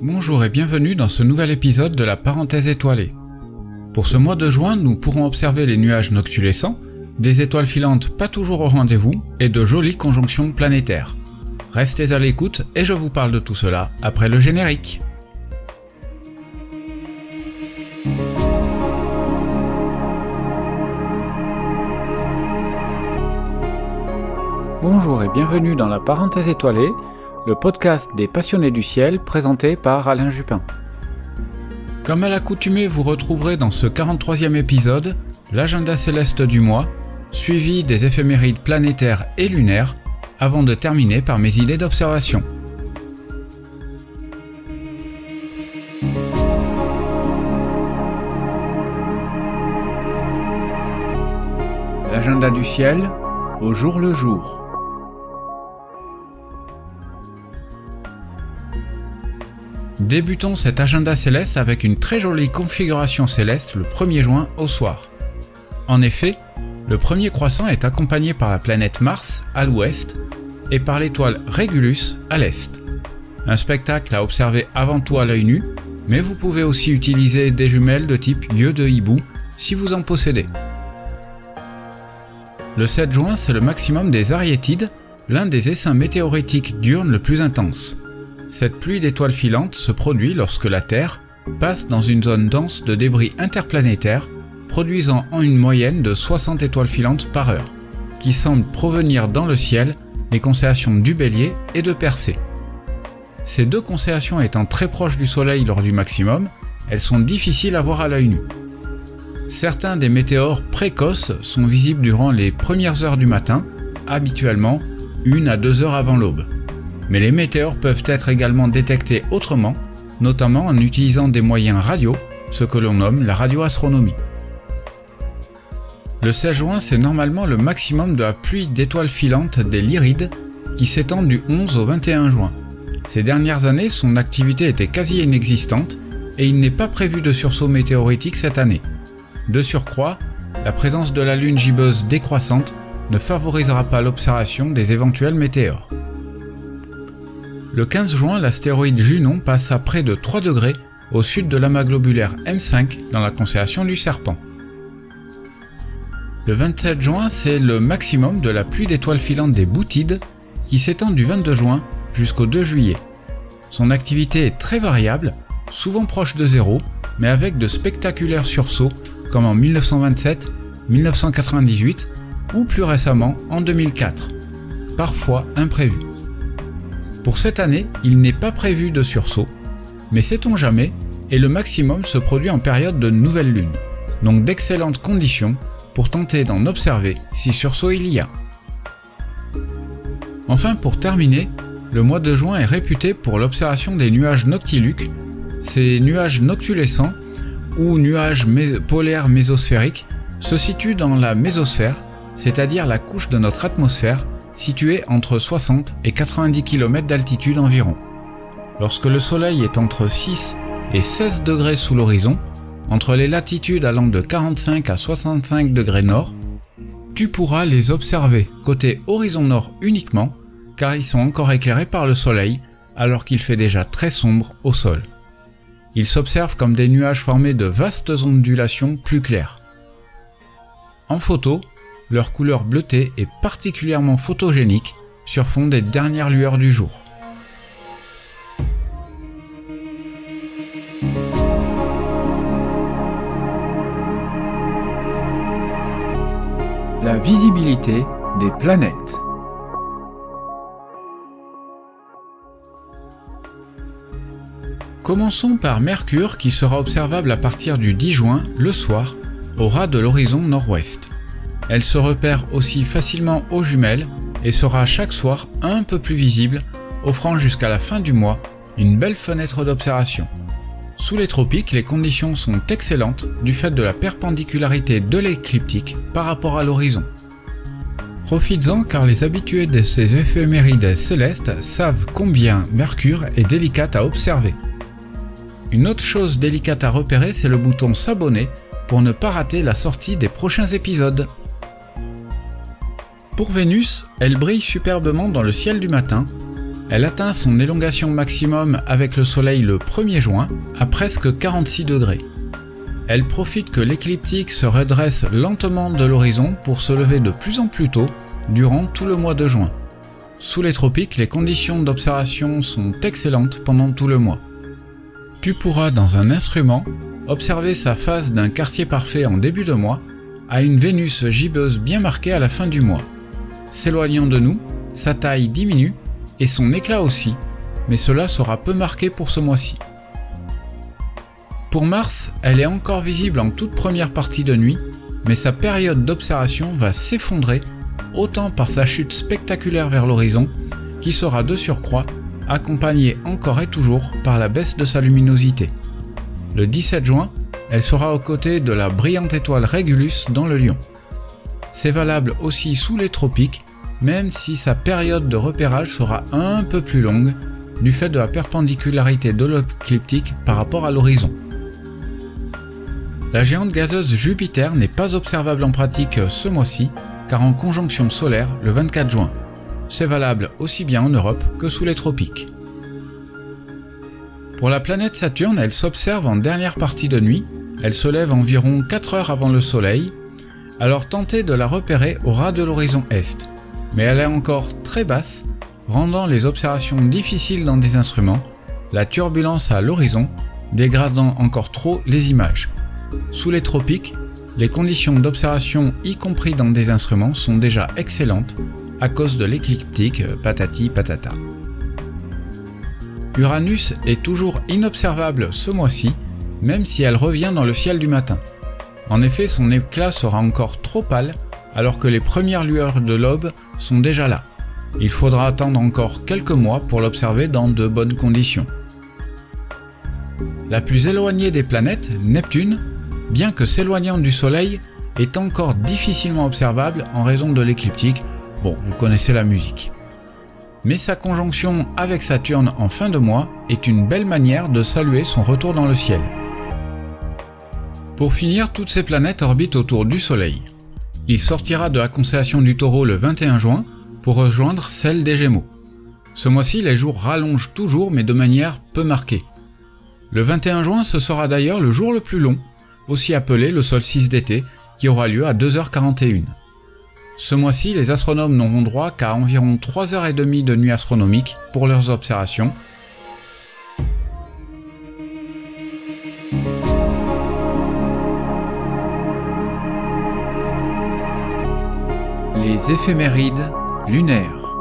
Bonjour et bienvenue dans ce nouvel épisode de la parenthèse étoilée. Pour ce mois de juin, nous pourrons observer les nuages noctulescents, des étoiles filantes pas toujours au rendez-vous et de jolies conjonctions planétaires. Restez à l'écoute et je vous parle de tout cela après le générique. Bonjour et bienvenue dans la parenthèse étoilée, le podcast des passionnés du ciel présenté par Alain Jupin. Comme à l'accoutumée, vous retrouverez dans ce 43e épisode l'agenda céleste du mois, suivi des éphémérides planétaires et lunaires, avant de terminer par mes idées d'observation. L'agenda du ciel, au jour le jour. Débutons cet agenda céleste avec une très jolie configuration céleste le 1er juin au soir. En effet, le premier croissant est accompagné par la planète Mars à l'ouest et par l'étoile Régulus à l'est. Un spectacle à observer avant tout à l'œil nu, mais vous pouvez aussi utiliser des jumelles de type yeux de hibou si vous en possédez. Le 7 juin, c'est le maximum des Ariétides, l'un des essaims météoritiques diurnes le plus intense. Cette pluie d'étoiles filantes se produit lorsque la Terre passe dans une zone dense de débris interplanétaires, produisant en une moyenne de 60 étoiles filantes par heure, qui semblent provenir dans le ciel des constellations du Bélier et de Persée. Ces deux constellations étant très proches du Soleil lors du maximum, elles sont difficiles à voir à l'œil nu. Certains des météores précoces sont visibles durant les premières heures du matin, habituellement 1 à 2 heures avant l'aube. Mais les météores peuvent être également détectés autrement, notamment en utilisant des moyens radio, ce que l'on nomme la radioastronomie. Le 16 juin, c'est normalement le maximum de la pluie d'étoiles filantes des Lyrides, qui s'étend du 11 au 21 juin. Ces dernières années, son activité était quasi inexistante, et il n'est pas prévu de sursaut météoritique cette année. De surcroît, la présence de la Lune gibbeuse décroissante ne favorisera pas l'observation des éventuels météores. Le 15 juin, l'astéroïde Junon passe à près de 3 degrés au sud de l'amas globulaire M5 dans la constellation du Serpent. Le 27 juin, c'est le maximum de la pluie d'étoiles filantes des Bootides qui s'étend du 22 juin jusqu'au 2 juillet. Son activité est très variable, souvent proche de zéro, mais avec de spectaculaires sursauts comme en 1927, 1998 ou plus récemment en 2004, parfois imprévus. Pour cette année, il n'est pas prévu de sursaut, mais sait-on jamais, et le maximum se produit en période de nouvelle lune, donc d'excellentes conditions pour tenter d'en observer si sursaut il y a. Enfin, pour terminer, le mois de juin est réputé pour l'observation des nuages noctiluques, ces nuages noctulescents ou nuages polaires mésosphériques se situent dans la mésosphère, c'est-à-dire la couche de notre atmosphère, située entre 60 et 90 km d'altitude environ. Lorsque le Soleil est entre 6 et 16 degrés sous l'horizon, entre les latitudes allant de 45 à 65 degrés nord, tu pourras les observer côté horizon nord uniquement, car ils sont encore éclairés par le Soleil, alors qu'il fait déjà très sombre au sol. Ils s'observent comme des nuages formés de vastes ondulations plus claires. En photo, leur couleur bleutée est particulièrement photogénique sur fond des dernières lueurs du jour. La visibilité des planètes. Commençons par Mercure qui sera observable à partir du 10 juin, le soir, au ras de l'horizon nord-ouest. Elle se repère aussi facilement aux jumelles et sera chaque soir un peu plus visible, offrant jusqu'à la fin du mois une belle fenêtre d'observation. Sous les tropiques, les conditions sont excellentes du fait de la perpendicularité de l'écliptique par rapport à l'horizon. Profites-en car les habitués de ces éphémérides célestes savent combien Mercure est délicate à observer. Une autre chose délicate à repérer, c'est le bouton s'abonner pour ne pas rater la sortie des prochains épisodes. Pour Vénus, elle brille superbement dans le ciel du matin, Elle atteint son élongation maximum avec le Soleil le 1er juin à presque 46 degrés. Elle profite que l'écliptique se redresse lentement de l'horizon pour se lever de plus en plus tôt durant tout le mois de juin. Sous les tropiques, les conditions d'observation sont excellentes pendant tout le mois. Tu pourras dans un instrument observer sa phase d'un quartier parfait en début de mois à une Vénus gibbeuse bien marquée à la fin du mois. S'éloignant de nous, sa taille diminue et son éclat aussi, mais cela sera peu marqué pour ce mois-ci. Pour Mars, elle est encore visible en toute première partie de nuit, mais sa période d'observation va s'effondrer autant par sa chute spectaculaire vers l'horizon, qui sera de surcroît accompagnée encore et toujours par la baisse de sa luminosité. Le 17 juin, elle sera aux côtés de la brillante étoile Régulus dans le Lion. C'est valable aussi sous les tropiques, même si sa période de repérage sera un peu plus longue du fait de la perpendicularité de l'écliptique par rapport à l'horizon. La géante gazeuse Jupiter n'est pas observable en pratique ce mois-ci, car en conjonction solaire le 24 juin. C'est valable aussi bien en Europe que sous les tropiques. Pour la planète Saturne, elle s'observe en dernière partie de nuit, elle se lève environ 4 heures avant le Soleil, alors tentez de la repérer au ras de l'horizon Est. Mais elle est encore très basse, rendant les observations difficiles dans des instruments, la turbulence à l'horizon dégradant encore trop les images. Sous les tropiques, les conditions d'observation, y compris dans des instruments, sont déjà excellentes à cause de l'écliptique patati patata. Uranus est toujours inobservable ce mois-ci, même si elle revient dans le ciel du matin. En effet, son éclat sera encore trop pâle, alors que les premières lueurs de l'aube sont déjà là. Il faudra attendre encore quelques mois pour l'observer dans de bonnes conditions. La plus éloignée des planètes, Neptune, bien que s'éloignant du Soleil, est encore difficilement observable en raison de l'écliptique. Bon, vous connaissez la musique. Mais sa conjonction avec Saturne en fin de mois est une belle manière de saluer son retour dans le ciel. Pour finir, toutes ces planètes orbitent autour du Soleil. Il sortira de la constellation du Taureau le 21 juin pour rejoindre celle des Gémeaux. Ce mois-ci, les jours rallongent toujours, mais de manière peu marquée. Le 21 juin, ce sera d'ailleurs le jour le plus long, aussi appelé le solstice d'été, qui aura lieu à 2h41. Ce mois-ci, les astronomes n'auront droit qu'à environ 3h30 de nuit astronomique pour leurs observations. Les éphémérides lunaires.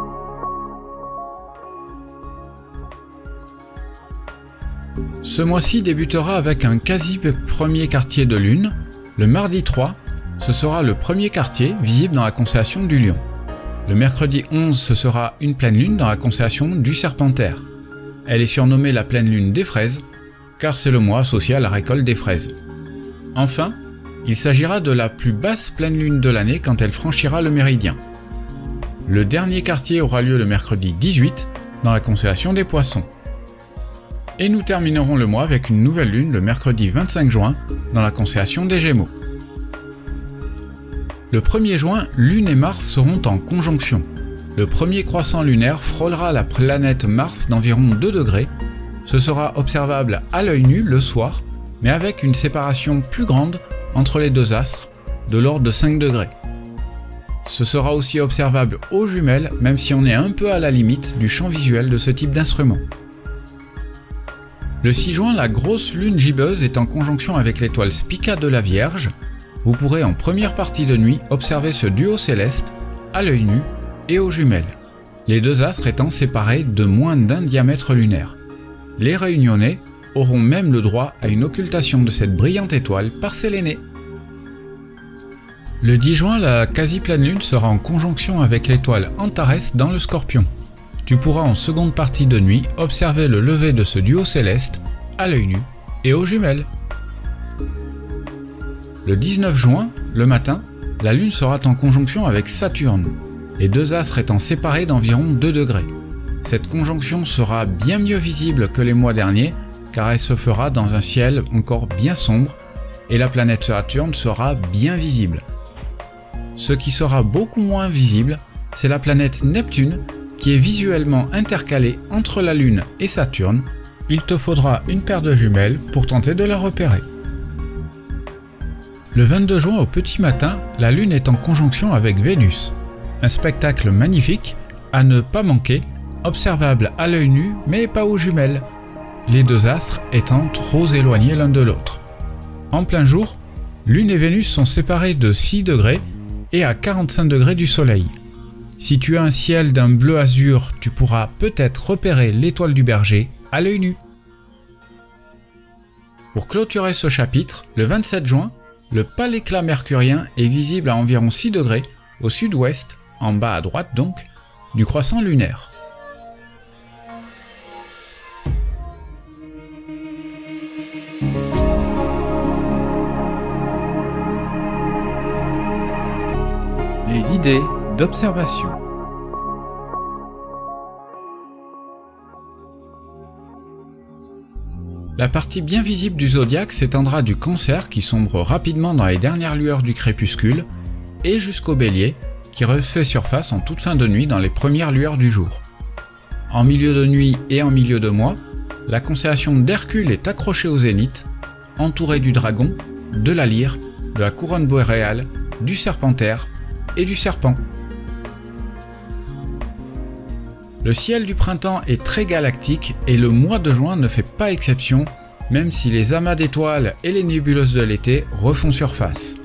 Ce mois-ci débutera avec un quasi premier quartier de lune. Le mardi 3, ce sera le premier quartier visible dans la constellation du Lion. Le mercredi 11, ce sera une pleine lune dans la constellation du Serpentaire. Elle est surnommée la pleine lune des fraises, car c'est le mois associé à la récolte des fraises. Enfin, il s'agira de la plus basse pleine lune de l'année quand elle franchira le méridien. Le dernier quartier aura lieu le mercredi 18 dans la constellation des Poissons. Et nous terminerons le mois avec une nouvelle lune le mercredi 25 juin dans la constellation des Gémeaux. Le 1er juin, Lune et Mars seront en conjonction. Le premier croissant lunaire frôlera la planète Mars d'environ 2 degrés. Ce sera observable à l'œil nu le soir, mais avec une séparation plus grande entre les deux astres, de l'ordre de 5 degrés. Ce sera aussi observable aux jumelles, même si on est un peu à la limite du champ visuel de ce type d'instrument. Le 6 juin, la grosse lune gibbeuse est en conjonction avec l'étoile Spica de la Vierge. Vous pourrez en première partie de nuit observer ce duo céleste à l'œil nu et aux jumelles, les deux astres étant séparés de moins d'1 diamètre lunaire. Les réunionnais auront même le droit à une occultation de cette brillante étoile par Sélénée. Le 10 juin, la quasi-pleine lune sera en conjonction avec l'étoile Antares dans le Scorpion. Tu pourras en seconde partie de nuit observer le lever de ce duo céleste à l'œil nu et aux jumelles. Le 19 juin, le matin, la Lune sera en conjonction avec Saturne, les deux astres étant séparés d'environ 2 degrés. Cette conjonction sera bien mieux visible que les mois derniers, car elle se fera dans un ciel encore bien sombre, et la planète Saturne sera bien visible. Ce qui sera beaucoup moins visible, c'est la planète Neptune, qui est visuellement intercalée entre la Lune et Saturne, il te faudra une paire de jumelles pour tenter de la repérer. Le 22 juin au petit matin, la Lune est en conjonction avec Vénus. Un spectacle magnifique, à ne pas manquer, observable à l'œil nu mais pas aux jumelles, les deux astres étant trop éloignés l'un de l'autre. En plein jour, Lune et Vénus sont séparés de 6 degrés et à 45 degrés du Soleil. Si tu as un ciel d'un bleu azur, tu pourras peut-être repérer l'étoile du Berger à l'œil nu. Pour clôturer ce chapitre, le 27 juin, le pâle éclat mercurien est visible à environ 6 degrés au sud-ouest, en bas à droite donc, du croissant lunaire. Les idées d'observation. La partie bien visible du zodiaque s'étendra du Cancer qui sombre rapidement dans les dernières lueurs du crépuscule et jusqu'au Bélier qui refait surface en toute fin de nuit dans les premières lueurs du jour. En milieu de nuit et en milieu de mois, la constellation d'Hercule est accrochée au zénith, entourée du Dragon, de la Lyre, de la couronne boréale, du Serpentaire et du Serpent. Le ciel du printemps est très galactique et le mois de juin ne fait pas exception, même si les amas d'étoiles et les nébuleuses de l'été refont surface.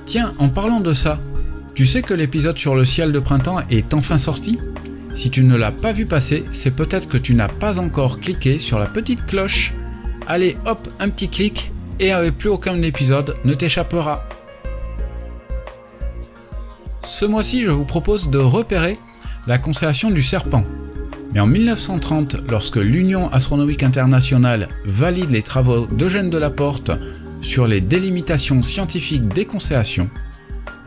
Tiens, en parlant de ça, tu sais que l'épisode sur le ciel de printemps est enfin sorti ? Si tu ne l'as pas vu passer, c'est peut-être que tu n'as pas encore cliqué sur la petite cloche. Allez hop, un petit clic et plus aucun épisode ne t'échappera. Ce mois-ci, je vous propose de repérer la constellation du Serpent. Mais en 1930, lorsque l'Union astronomique internationale valide les travaux d'Eugène Delaporte sur les délimitations scientifiques des constellations,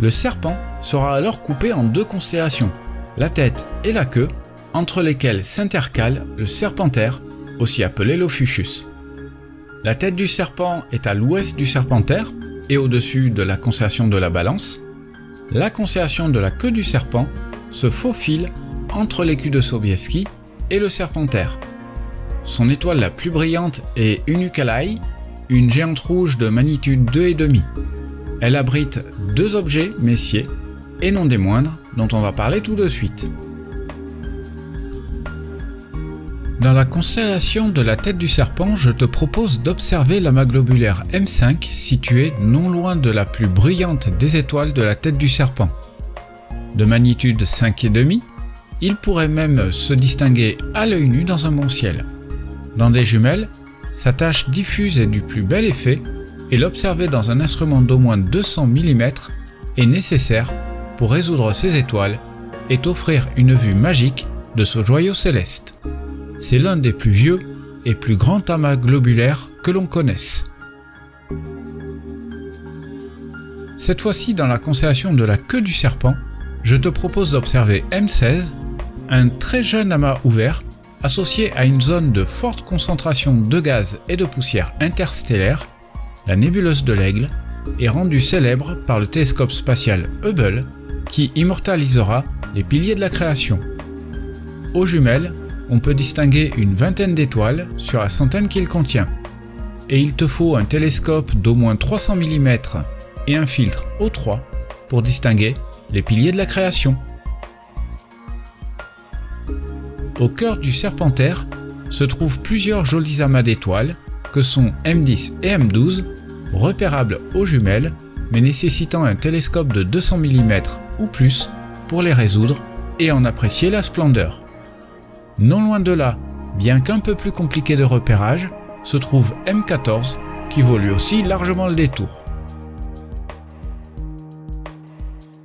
le Serpent sera alors coupé en 2 constellations, la tête et la queue, entre lesquelles s'intercale le Serpentaire, aussi appelé l'Ophiuchus. La tête du Serpent est à l'ouest du Serpentaire et au-dessus de la constellation de la Balance. La constellation de la queue du Serpent se faufile entre l'écu de Sobieski et le Serpentaire. Son étoile la plus brillante est Unukalai, une géante rouge de magnitude 2,5. Elle abrite 2 objets messiers, et non des moindres, dont on va parler tout de suite. Dans la constellation de la tête du Serpent, je te propose d'observer l'amas globulaire M5 situé non loin de la plus brillante des étoiles de la tête du Serpent. De magnitude 5,5, il pourrait même se distinguer à l'œil nu dans un bon ciel. Dans des jumelles, sa tache diffuse est du plus bel effet et l'observer dans un instrument d'au moins 200 mm est nécessaire pour résoudre ces étoiles et t'offrir une vue magique de ce joyau céleste. C'est l'un des plus vieux et plus grands amas globulaires que l'on connaisse. Cette fois-ci, dans la constellation de la queue du Serpent, je te propose d'observer M16, un très jeune amas ouvert associé à une zone de forte concentration de gaz et de poussière interstellaire, la nébuleuse de l'Aigle, est rendue célèbre par le télescope spatial Hubble qui immortalisera les piliers de la création. Aux jumelles, on peut distinguer une vingtaine d'étoiles sur la centaine qu'il contient. Et il te faut un télescope d'au moins 300 mm et un filtre O3 pour distinguer les piliers de la création. Au cœur du Serpentaire se trouvent plusieurs jolis amas d'étoiles que sont M10 et M12, repérables aux jumelles mais nécessitant un télescope de 200 mm ou plus pour les résoudre et en apprécier la splendeur. Non loin de là, bien qu'un peu plus compliqué de repérage, se trouve M14 qui vaut lui aussi largement le détour.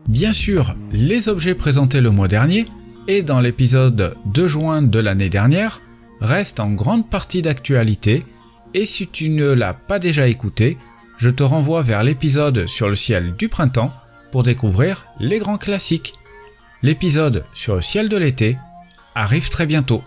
Bien sûr, les objets présentés le mois dernier et dans l'épisode de juin de l'année dernière restent en grande partie d'actualité et si tu ne l'as pas déjà écouté, je te renvoie vers l'épisode sur le ciel du printemps pour découvrir les grands classiques. L'épisode sur le ciel de l'été arrive très bientôt.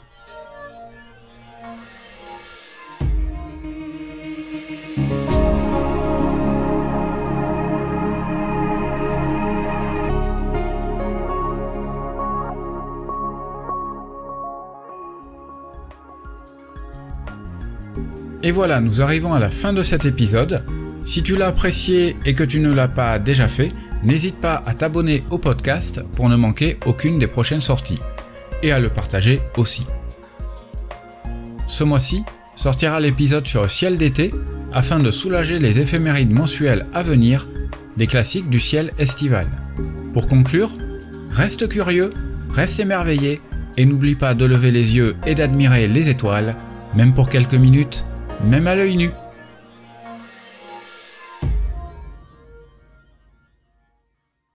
Et voilà, nous arrivons à la fin de cet épisode. Si tu l'as apprécié et que tu ne l'as pas déjà fait, n'hésite pas à t'abonner au podcast pour ne manquer aucune des prochaines sorties. Et à le partager aussi. Ce mois-ci sortira l'épisode sur le ciel d'été afin de soulager les éphémérides mensuelles à venir des classiques du ciel estival. Pour conclure, reste curieux, reste émerveillé et n'oublie pas de lever les yeux et d'admirer les étoiles, même pour quelques minutes, même à l'œil nu.